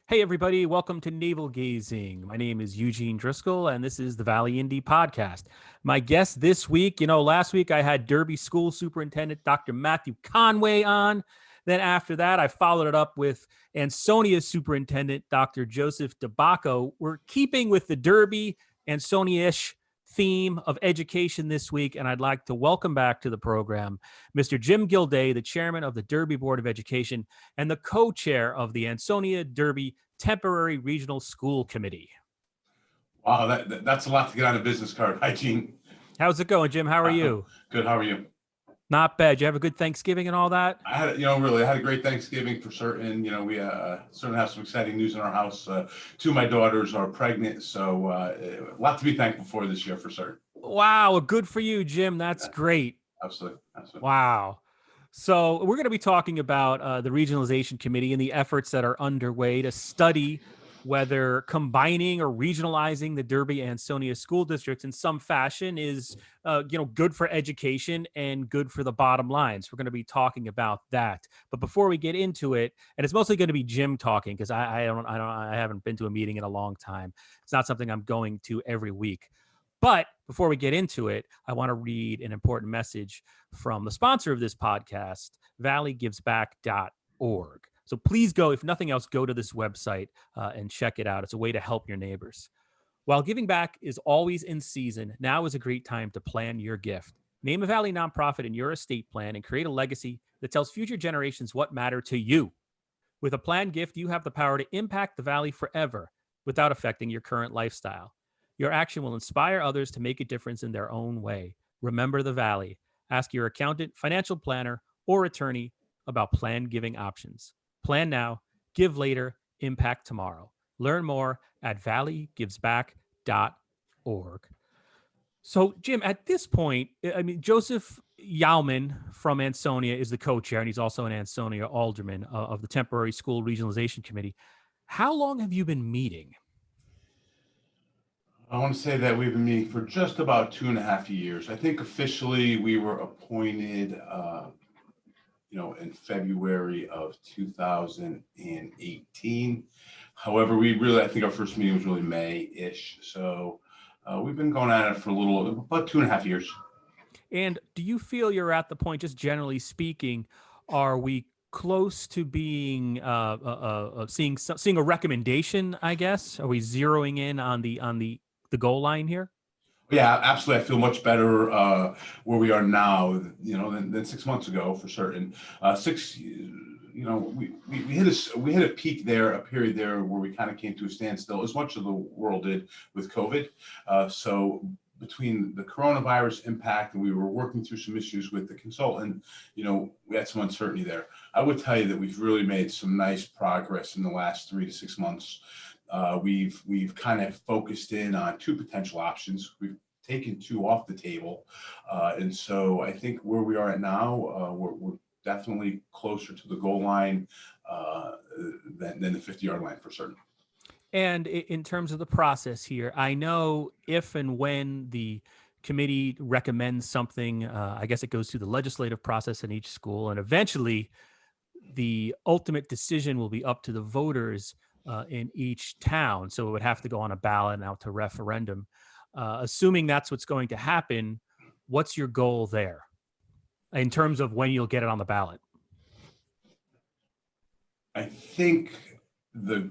Hey, everybody, welcome to Navel Gazing. My name is Eugene Driscoll, and this is the Valley Indy Podcast. My guest this week, last week I had Derby School Superintendent Dr. Matthew Conway on. Then after that, I followed it up with Ansonia Superintendent Dr. Joseph DeBacco. We're keeping with the Derby, Ansonia-ish theme of education this week, and I'd like to welcome back to the program Mr. Jim Gildea, the chairman of the Derby Board of Education and the co-chair of the Ansonia-Derby Temporary Regional School Committee. Wow, that's a lot to get on a business card. Hi, Gene. How's it going, Jim? How are you? Good. How are you? Not bad. Did you have a good Thanksgiving and all that? I had a great Thanksgiving for certain. We certainly have some exciting news in our house. Two of my daughters are pregnant, so a lot to be thankful for this year for certain. Wow, good for you, Jim. That's great. Absolutely. Wow. So we're going to be talking about the Regionalization Committee and the efforts that are underway to study whether combining or regionalizing the Derby and Ansonia school districts in some fashion is, good for education and good for the bottom line. So we're going to be talking about that. But before we get into it, and it's mostly going to be Jim talking because I haven't been to a meeting in a long time. It's not something I'm going to every week. But before we get into it, I want to read an important message from the sponsor of this podcast, valleygivesback.org. So please go, if nothing else, go to this website and check it out. It's a way to help your neighbors. While giving back is always in season, now is a great time to plan your gift. Name a Valley nonprofit in your estate plan and create a legacy that tells future generations what matter to you. With a planned gift, you have the power to impact the Valley forever without affecting your current lifestyle. Your action will inspire others to make a difference in their own way. Remember the Valley. Ask your accountant, financial planner, or attorney about planned giving options. Plan now, give later, impact tomorrow. Learn more at valleygivesback.org. So, Jim, at this point, Joseph Yauman from Ansonia is the co-chair, and he's also an Ansonia alderman of the Temporary School Regionalization Committee. How long have you been meeting? I want to say that we've been meeting for just about 2.5 years. I think officially we were appointed in February of 2018. However, I think our first meeting was really May-ish. So we've been going at it for about 2.5 years. And do you feel you're at the point, just generally speaking, are we close to being seeing a recommendation, I guess? Are we zeroing in on the goal line here? Yeah, absolutely. I feel much better where we are now, than 6 months ago for certain. We hit a peak there, a period there where we kind of came to a standstill, as much of the world did with COVID. So between the coronavirus impact and we were working through some issues with the consultant, we had some uncertainty there. I would tell you that we've really made some nice progress in the last 3 to 6 months. We've kind of focused in on two potential options. We've taken two off the table. And so I think where we are at now, we're definitely closer to the goal line than the 50-yard line for certain. And in terms of the process here, I know if and when the committee recommends something, I guess it goes through the legislative process in each school, and eventually the ultimate decision will be up to the voters in each town. So it would have to go on a ballot and out to referendum. Assuming that's what's going to happen, what's your goal there in terms of when you'll get it on the ballot? I think the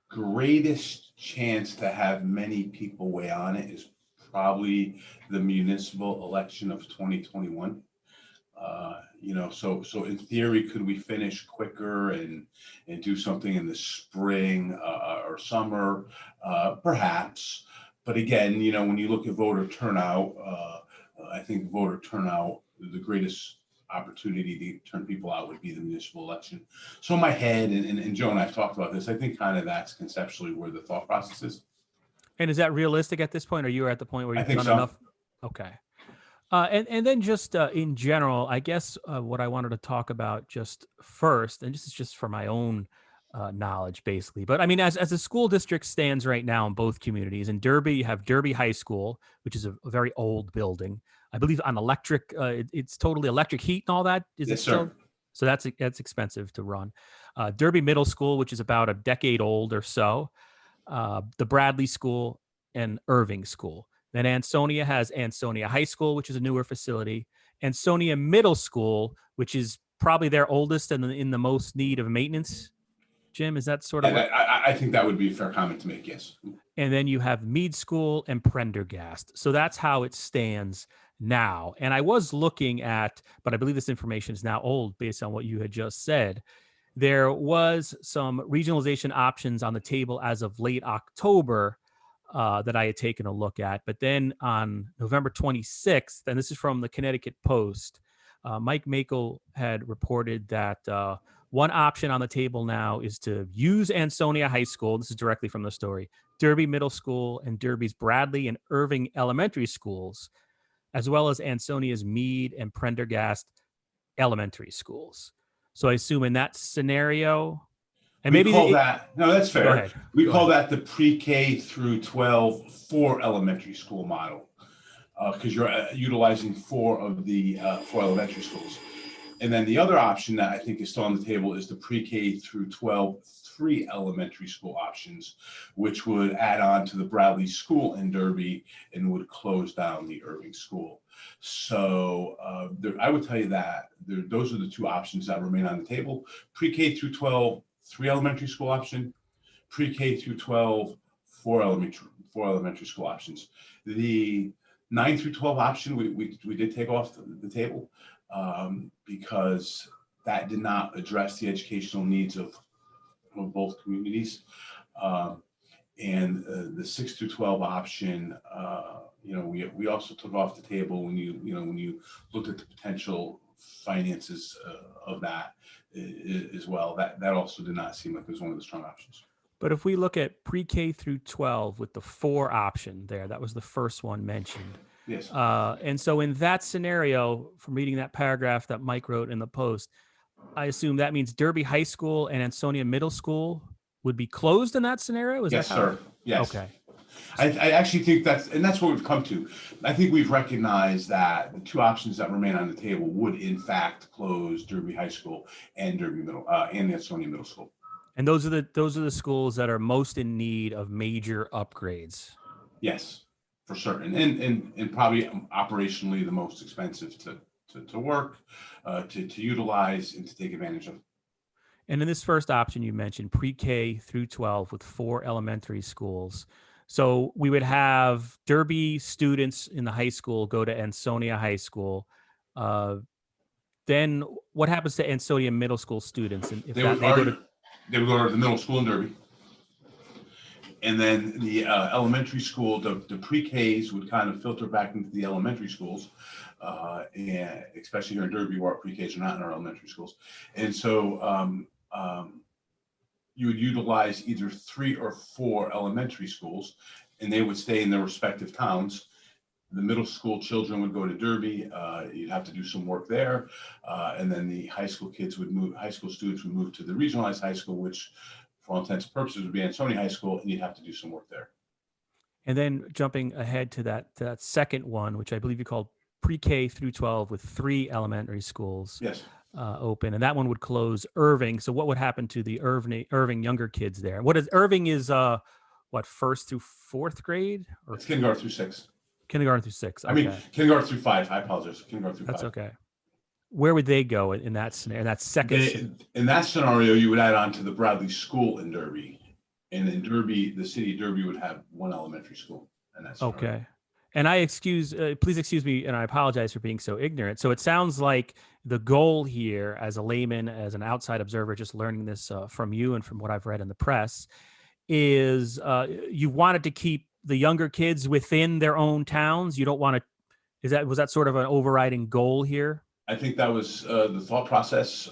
greatest chance to have many people weigh on it is probably the municipal election of 2021. So in theory, could we finish quicker and do something in the spring or summer? Perhaps. But again, when you look at voter turnout, I think voter turnout, the greatest opportunity to turn people out would be the municipal election. So in my head, and Joe and I've talked about this, I think kind of that's conceptually where the thought process is. And is that realistic at this point? Or you are at the point where you've done enough? Okay. And then just in general, I guess what I wanted to talk about just first, and this is just for my own knowledge, basically. But I mean, as the school district stands right now in both communities, in Derby, you have Derby High School, which is a very old building. I believe on electric, it's totally electric heat and all that. Is yes, it still? Sir. So that's expensive to run. Derby Middle School, which is about a decade old or so, the Bradley School, and Irving School. Then Ansonia has Ansonia High School, which is a newer facility. Ansonia Middle School, which is probably their oldest and in the most need of maintenance. Jim, is that sort of what? I think that would be a fair comment to make, yes. And then you have Mead School and Prendergast. So that's how it stands now. And I was looking at, but I believe this information is now old based on what you had just said. There was some regionalization options on the table as of late October that I had taken a look at. But then on November 26th, and this is from the Connecticut Post, Mike Makel had reported that one option on the table now is to use Ansonia High School. This is directly from the story. Derby Middle School and Derby's Bradley and Irving elementary schools, as well as Ansonia's Mead and Prendergast elementary schools. So I assume in that scenario, and we call that, no, that's fair. We call that the pre-K through 12 for elementary school model, because you're utilizing four of the four elementary schools. And then the other option that I think is still on the table is the pre-K through 12 3 elementary school options, which would add on to the Bradley School in Derby and would close down the Irving School. So I would tell you that those are the two options that remain on the table. Pre-K through 12, 3 elementary school option, pre-K through 12, 4 elementary school options. The 9 through 12 option we did take off the table because that did not address the educational needs of both communities. And the 6 through 12 option, we also took off the table when you looked at the potential finances of that as well. That also did not seem like it was one of the strong options. But if we look at pre-K through 12 with the 4 option there, that was the first one mentioned. Yes. And so in that scenario, from reading that paragraph that Mike wrote in the Post, I assume that means Derby High School and Ansonia Middle School would be closed in that scenario? Yes, sir. Yes. Okay. I actually think that's what we've come to. I think we've recognized that the two options that remain on the table would in fact close Derby High School and Derby Middle and Ansonia Middle School. And those are the schools that are most in need of major upgrades. Yes, for certain, and probably operationally the most expensive to work, to utilize, and to take advantage of. And in this first option you mentioned, pre-K through 12 with 4 elementary schools. So we would have Derby students in the high school go to Ansonia High School. Then what happens to Ansonia Middle School students? And if they would go to the middle school in Derby. And then the elementary school, the pre-Ks would kind of filter back into the elementary schools, and especially here in Derby where our pre-Ks are not in our elementary schools. And so you would utilize either 3 or 4 elementary schools, and they would stay in their respective towns. The middle school children would go to Derby. You'd have to do some work there. And then the high school students would move to the regionalized high school, which for all intents and purposes would be Ansonia High School, and you'd have to do some work there. And then jumping ahead to that second one, which I believe you called pre-K through 12 with 3 elementary schools. Yes. Open, and that one would close Irving. So what would happen to the Irving younger kids there? What is Irving is what, 1st through 4th grade? Or it's kindergarten through 6. Kindergarten through 6. Okay. I mean kindergarten through 5. I apologize. Kindergarten through 5. That's okay. Where would they go in that scenario? In that second. In that scenario, you would add on to the Bradley School in Derby, and in Derby, the city of Derby would have 1 elementary school. And that's okay. And please excuse me, and I apologize for being so ignorant. So it sounds like the goal here, as a layman, as an outside observer, just learning this from you and from what I've read in the press, is you wanted to keep the younger kids within their own towns. You don't want to. Was that sort of an overriding goal here? I think that was the thought process,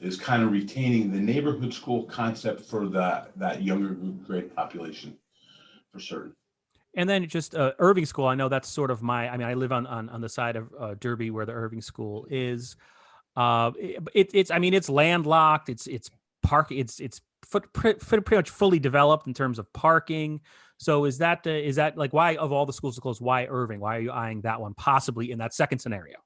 is kind of retaining the neighborhood school concept for that younger grade population, for certain. And then just Irving School, I know that's sort of I live on the side of Derby where the Irving School is. It's landlocked. It's parking. It's pretty much fully developed in terms of parking. So is that like, why of all the schools to close, why Irving? Why are you eyeing that one possibly in that second scenario?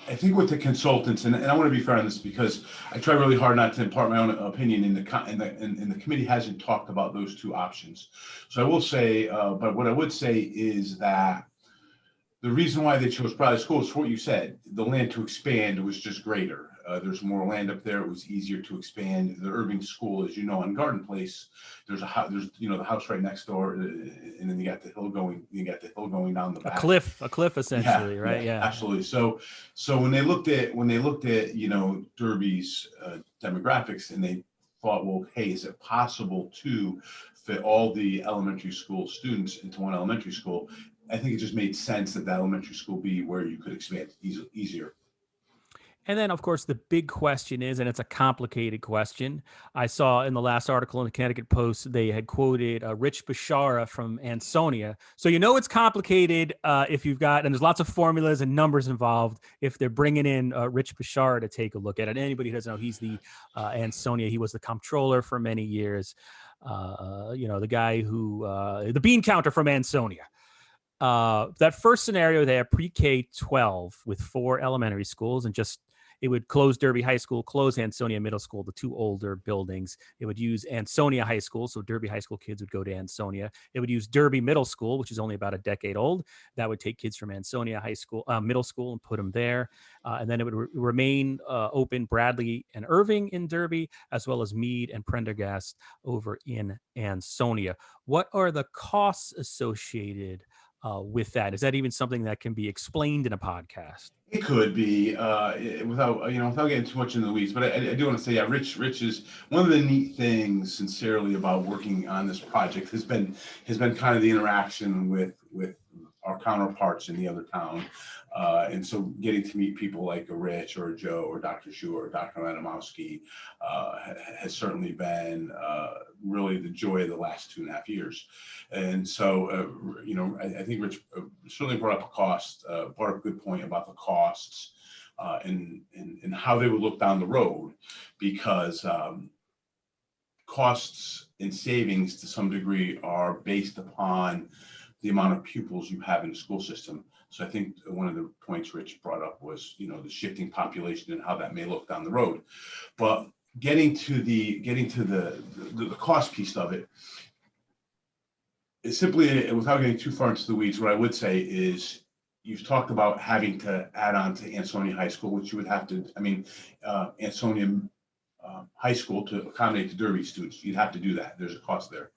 I think with the consultants, and I want to be fair on this because I try really hard not to impart my own opinion, and the committee hasn't talked about those two options. So I will say, but what I would say is that the reason why they chose Bradley School is for what you said. The land to expand was just greater. There's more land up there. It was easier to expand. The Irving School, as you know, on Garden Place, there's the house right next door, and then you got the hill going. You got the hill going down the back. A cliff essentially, Yeah, right? Yeah, absolutely. So when they looked at Derby's demographics, and they thought, well, hey, is it possible to fit all the elementary school students into one elementary school? I think it just made sense that the elementary school be where you could expand easier. And then, of course, the big question is, and it's a complicated question. I saw in the last article in the Connecticut Post, they had quoted Rich Bashara from Ansonia. So it's complicated if you've got, and there's lots of formulas and numbers involved, if they're bringing in Rich Bashara to take a look at it. Anybody who doesn't know, he's the Ansonia. He was the comptroller for many years. The guy who, the bean counter from Ansonia. That first scenario, they have pre-K-12 with 4 elementary schools, and it would close Derby High School, close Ansonia Middle School, the 2 older buildings. It would use Ansonia High School, so Derby High School kids would go to Ansonia. It would use Derby Middle School, which is only about a decade old. That would take kids from Ansonia High School, Middle School, and put them there. And then it would remain open Bradley and Irving in Derby, as well as Mead and Prendergast over in Ansonia. What are the costs associated with that? Is that even something that can be explained in a podcast? It could be without getting too much into the weeds, but I do want to say, yeah, Rich is one of the neat things, sincerely, about working on this project has been kind of the interaction with our counterparts in the other town, and so getting to meet people like a Rich or a Joe or Dr. Shu or Dr. Adamowski has certainly been really the joy of the last 2.5 years. And so, I think Rich certainly brought up a good point about the costs and how they would look down the road, because costs and savings to some degree are based upon the amount of pupils you have in the school system. So I think one of the points Rich brought up was, the shifting population and how that may look down the road. But getting to the cost piece of it, it's simply, without getting too far into the weeds, what I would say is, you've talked about having to add on to Ansonia High School, which you would have to, Ansonia High School, to accommodate the Derby students. You'd have to do that. There's a cost there.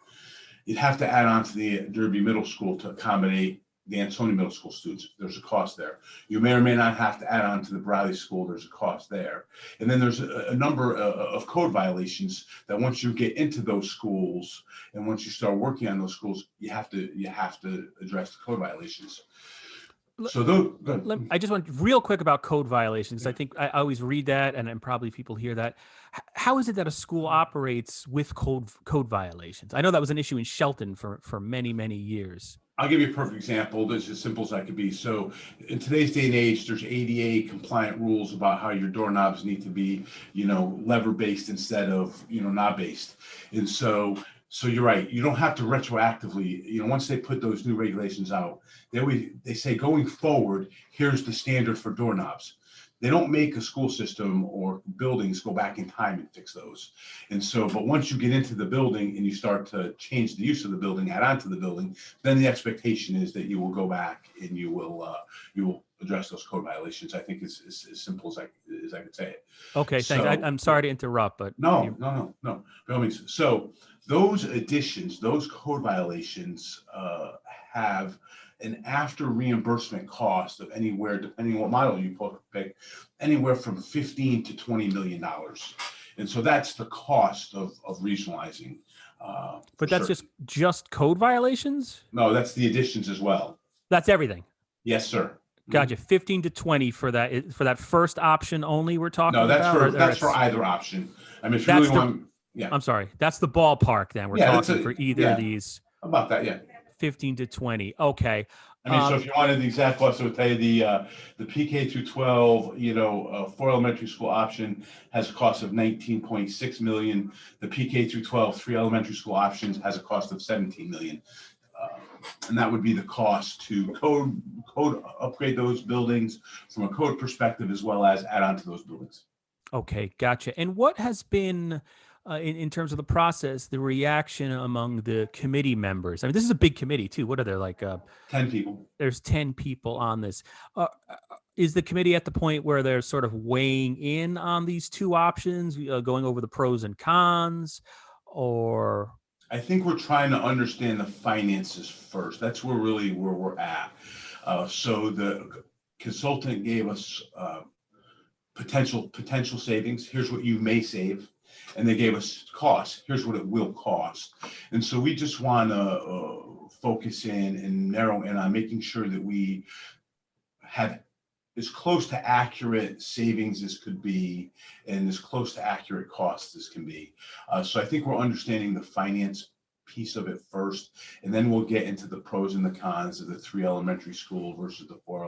You'd have to add on to the Derby Middle School to accommodate the Ansonia Middle School students. There's a cost there. You may or may not have to add on to the Bradley School. There's a cost there. And then there's a number of code violations that once you get into those schools and once you start working on those schools, you have to address the code violations. So I just want real quick about code violations. I think I always read that, and probably people hear that. How is it that a school operates with code violations? I know that was an issue in Shelton for many, many years. I'll give you a perfect example. That's as simple as I could be. So in today's day and age, there's ADA compliant rules about how your doorknobs need to be, lever based instead of, knob based. And so you're right. You don't have to retroactively, once they put those new regulations out, they say going forward, here's the standard for doorknobs. They don't make a school system or buildings go back in time and fix those. And so, but once you get into the building and you start to change the use of the building, add on to the building, then the expectation is that you will go back and you will address those code violations. I think it's as simple as I could say it. Okay, thanks. I'm sorry to interrupt, but no, by all means. So those additions, those code violations have an after reimbursement cost of anywhere, depending on what model you pick, anywhere from $15 to $20 million. And so that's the cost of regionalizing. But that's just code violations? No, that's the additions as well. That's everything. Yes, sir. Gotcha. 15 to 20 for that first option only we're talking about? No, that's for either option. I mean, if you really want, yeah. I'm sorry. That's the ballpark then. We're talking for either of these. About that, yeah. 15 to 20. Okay. I mean, so if you wanted the exact cost, I would tell you the PK through 12, for elementary school option has a cost of $19.6 million. The PK through 12, 3 elementary school options has a cost of $17 million. And that would be the cost to code upgrade those buildings from a code perspective, as well as add on to those buildings. Okay, gotcha. And what has been, in terms of the process, the reaction among the committee members? I mean, this is a big committee too. What are there like? 10 people. There's 10 people on this. Is the committee at the point where they're sort of weighing in on these two options, going over the pros and cons, or? I think we're trying to understand the finances first. That's where we're at. So the consultant gave us potential savings. Here's what you may save, and they gave us costs. Here's what it will cost. And so we just want to focus in and narrow in on making sure that we have as close to accurate savings as could be and as close to accurate costs as can be. So I think we're understanding the finance piece of it first, and then we'll get into the pros and the cons of the 3 elementary school versus the 4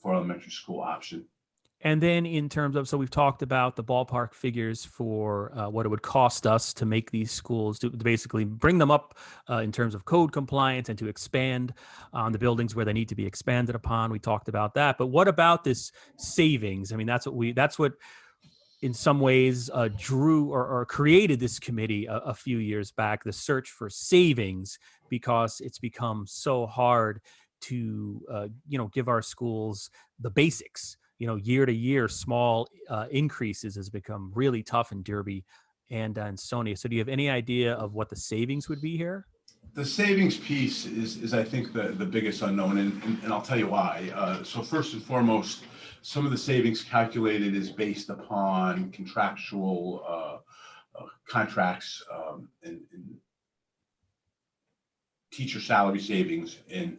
elementary school option. And then in terms of, so we've talked about the ballpark figures for what it would cost us to make these schools, to basically bring them up in terms of code compliance and to expand on the buildings where they need to be expanded upon. We talked about that. But what about this savings? I mean, that's what in some ways drew or created this committee a few years back, the search for savings, because it's become so hard to, give our schools the basics. Year to year, small increases has become really tough in Derby and Ansonia. So do you have any idea of what the savings would be here? The savings piece is I think, the biggest unknown, and I'll tell you why. So first and foremost, some of the savings calculated is based upon contractual contracts and teacher salary savings and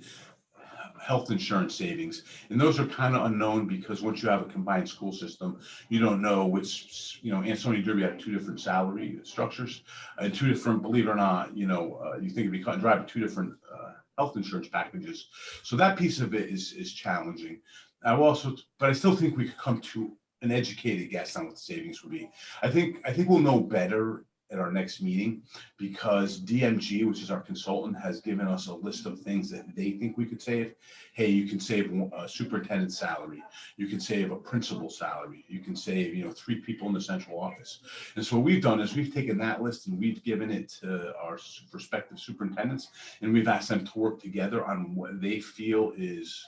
health insurance savings, and those are kind of unknown because once you have a combined school system, you don't know which, Ansonia-Derby have 2 different salary structures and 2 different, believe it or not, you think it'd be cut and dry, but 2 different health insurance packages. So that piece of it is challenging. But I still think we could come to an educated guess on what the savings would be. I think we'll know better at our next meeting, because DMG, which is our consultant, has given us a list of things that they think we could save. Hey, you can save a superintendent's salary. You can save a principal's salary. You can save, 3 people in the central office. And so what we've done is we've taken that list and we've given it to our prospective superintendents, and we've asked them to work together on what they feel is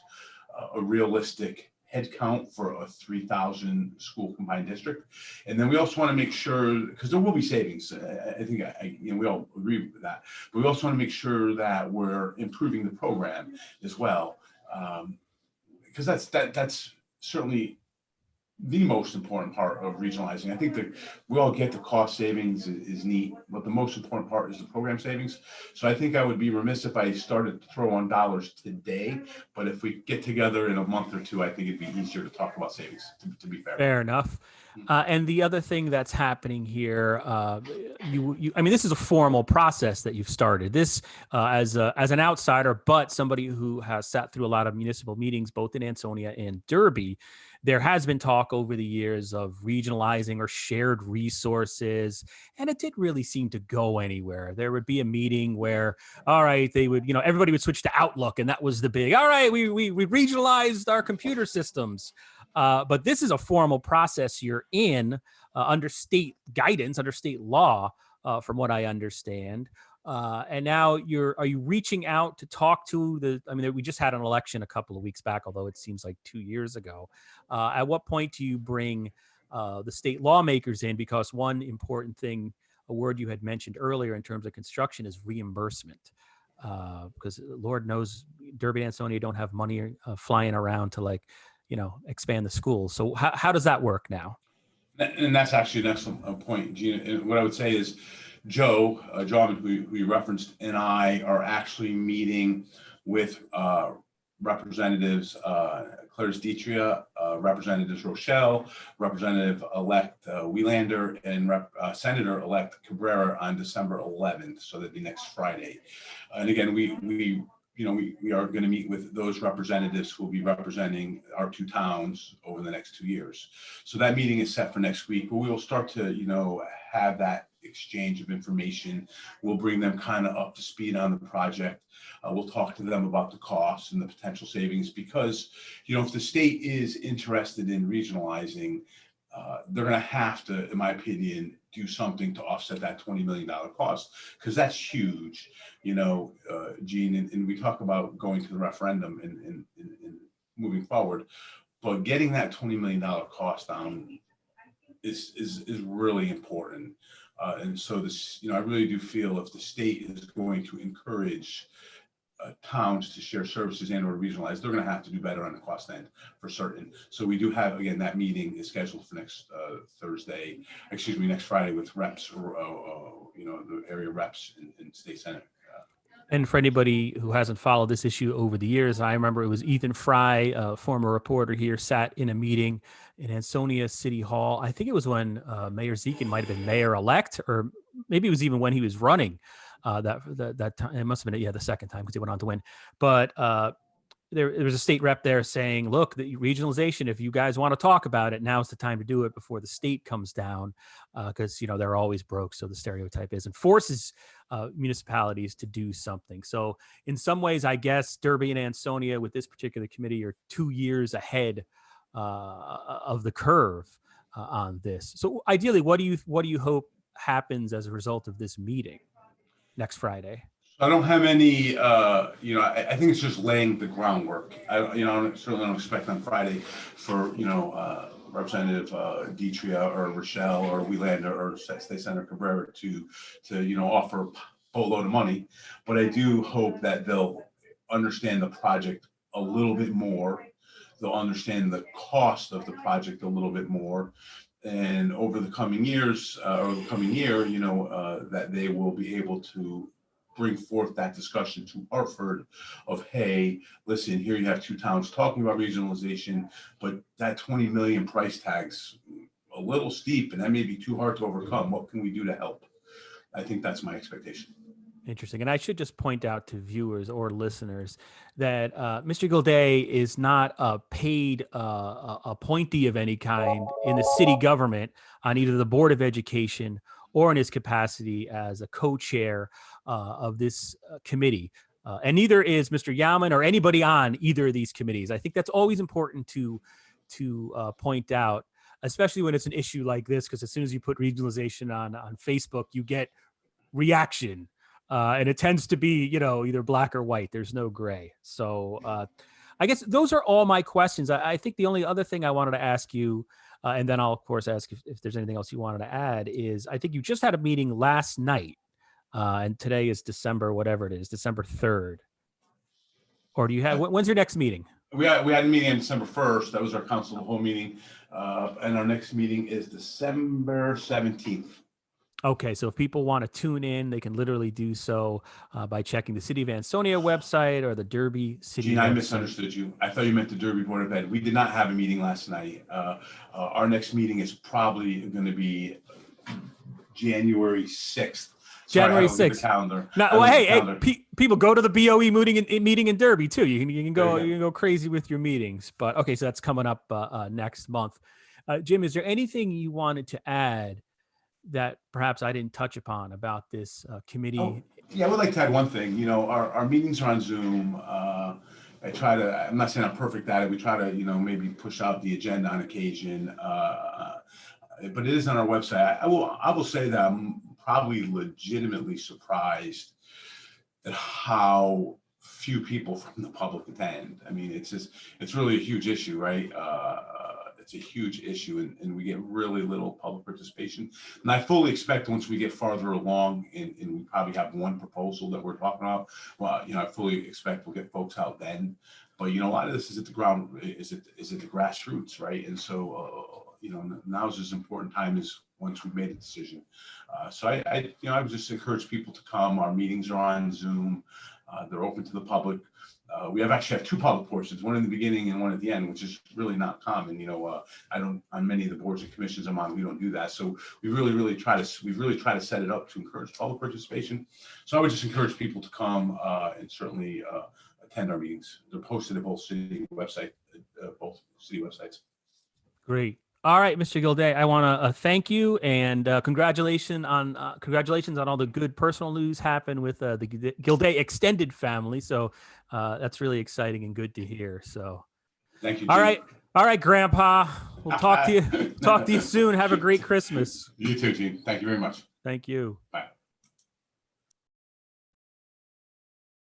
a realistic head count for a 3,000 school combined district. And then we also want to make sure, because there will be savings, I think we all agree with that, but we also want to make sure that we're improving the program as well, because that's certainly the most important part of regionalizing. I think that we all get the cost savings is neat, but the most important part is the program savings. So I think I would be remiss if I started to throw on dollars today, but if we get together in a month or 2, I think it'd be easier to talk about savings, to be fair. Fair enough. And the other thing that's happening here, I mean, this is a formal process that you've started. This as an outsider, but somebody who has sat through a lot of municipal meetings, both in Ansonia and Derby. There has been talk over the years of regionalizing or shared resources, and it didn't really seem to go anywhere. There would be a meeting where, all right, they would, everybody would switch to Outlook, and that was the big, all right, we regionalized our computer systems. But this is a formal process you're in under state guidance, under state law, from what I understand. And now are you reaching out to talk to we just had an election a couple of weeks back, although it seems like 2 years ago. At what point do you bring the state lawmakers in? Because one important thing, a word you had mentioned earlier in terms of construction, is reimbursement. Because Lord knows Derby and Ansonia don't have money flying around to expand the schools. So how does that work now? And that's actually an excellent point, Gina. And what I would say is Joe Jawman, who you referenced, and I are actually meeting with Representatives Clarice Dietria, Representatives Rochelle, Representative-elect Wielander, and Senator-elect Cabrera on December 11th. So that'd be next Friday. And again, we are going to meet with those representatives who will be representing our 2 towns over the next 2 years. So that meeting is set for next week, but we will start to, have that exchange of information. We'll bring them kind of up to speed on the project. We'll talk to them about the costs and the potential savings, because, if the state is interested in regionalizing, they're going to have to, in my opinion, do something to offset that $20 million cost, because that's huge, Gene. And we talk about going to the referendum and moving forward, but getting that $20 million cost down is really important. And so this, I really do feel if the state is going to encourage towns to share services and or regionalize, they're going to have to do better on the cost end for certain. So we do have, again, that meeting is scheduled for next next Friday with reps, or the area reps in state senate. And for anybody who hasn't followed this issue over the years, I remember it was Ethan Fry, a former reporter here, sat in a meeting in Ansonia City Hall. I think it was when Mayor Zekin might have been mayor-elect, or maybe it was even when he was running. That time, it must have been the second time, because he went on to win. But there was a state rep there saying, look, the regionalization, if you guys want to talk about it, now's the time to do it before the state comes down, because they're always broke, so the stereotype is, and forces municipalities to do something. So in some ways, I guess Derby and Ansonia with this particular committee are 2 years ahead of the curve on this. So ideally, what do you hope happens as a result of this meeting next Friday? I don't have any, I think it's just laying the groundwork. I certainly don't expect on Friday for, Representative Detria or Rochelle or Wielander or State Senator Cabrera to offer a boatload of money. But I do hope that they'll understand the project a little bit more. They'll understand the cost of the project a little bit more. And over the coming years, or the coming year, that they will be able to bring forth that discussion to Hartford of, hey, listen, here you have two towns talking about regionalization, but that 20 million price tag's a little steep, and that may be too hard to overcome. What can we do to help? I think that's my expectation. Interesting. And I should just point out to viewers or listeners that Mr. Gildea is not a paid appointee of any kind in the city government on either the Board of Education or in his capacity as a co-chair of this committee. And neither is Mr. Yaman or anybody on either of these committees. I think that's always important to point out, especially when it's an issue like this, because as soon as you put regionalization on Facebook, you get reaction. And it tends to be, either black or white. There's no gray. So I guess those are all my questions. I think the only other thing I wanted to ask you, and then I'll, of course, ask if there's anything else you wanted to add, is I think you just had a meeting last night, and today is December 3rd. Or do you have, when's your next meeting? We had a meeting on December 1st. That was our council of the whole meeting. And our next meeting is December 17th. Okay, so if people want to tune in, they can literally do so by checking the City of Ansonia website or the Derby City Gene, website. I misunderstood you. I thought you meant the Derby Board of Ed. We did not have a meeting last night. Our next meeting is probably going to be January 6th. January 6th. Calendar. Now, people go to the BOE meeting in Derby too. You can go crazy with your meetings. But okay, so that's coming up next month. Jim, is there anything you wanted to add that perhaps I didn't touch upon about this committee? Oh, yeah, I would like to add one thing. Our meetings are on Zoom. I'm not saying I'm perfect at it. We try to, maybe push out the agenda on occasion. But it is on our website. I will say that I'm probably legitimately surprised at how few people from the public attend. I mean, it's really a huge issue, right? It's a huge issue, and we get really little public participation. And I fully expect once we get farther along and we probably have one proposal that we're talking about, well, I fully expect we'll get folks out then. But, a lot of this is at the ground, is at the grassroots, right? And so, now is as important time as once we've made a decision. So I would just encourage people to come. Our meetings are on Zoom. They're open to the public. We actually have two public portions, one in the beginning and one at the end, which is really not common. On many of the boards and commissions I'm on, we don't do that. So we really try to set it up to encourage public participation. So I would just encourage people to come and certainly attend our meetings. They're posted at both city websites. Great. All right, Mr. Gildea, I want to thank you and congratulations on all the good personal news happened with the Gildea extended family. So that's really exciting and good to hear. So, Thank you, all Gene. right, all right, Grandpa. We'll talk to you. Talk to you soon. Have a great Christmas. You too, Gene. Thank you very much. Thank you. Bye.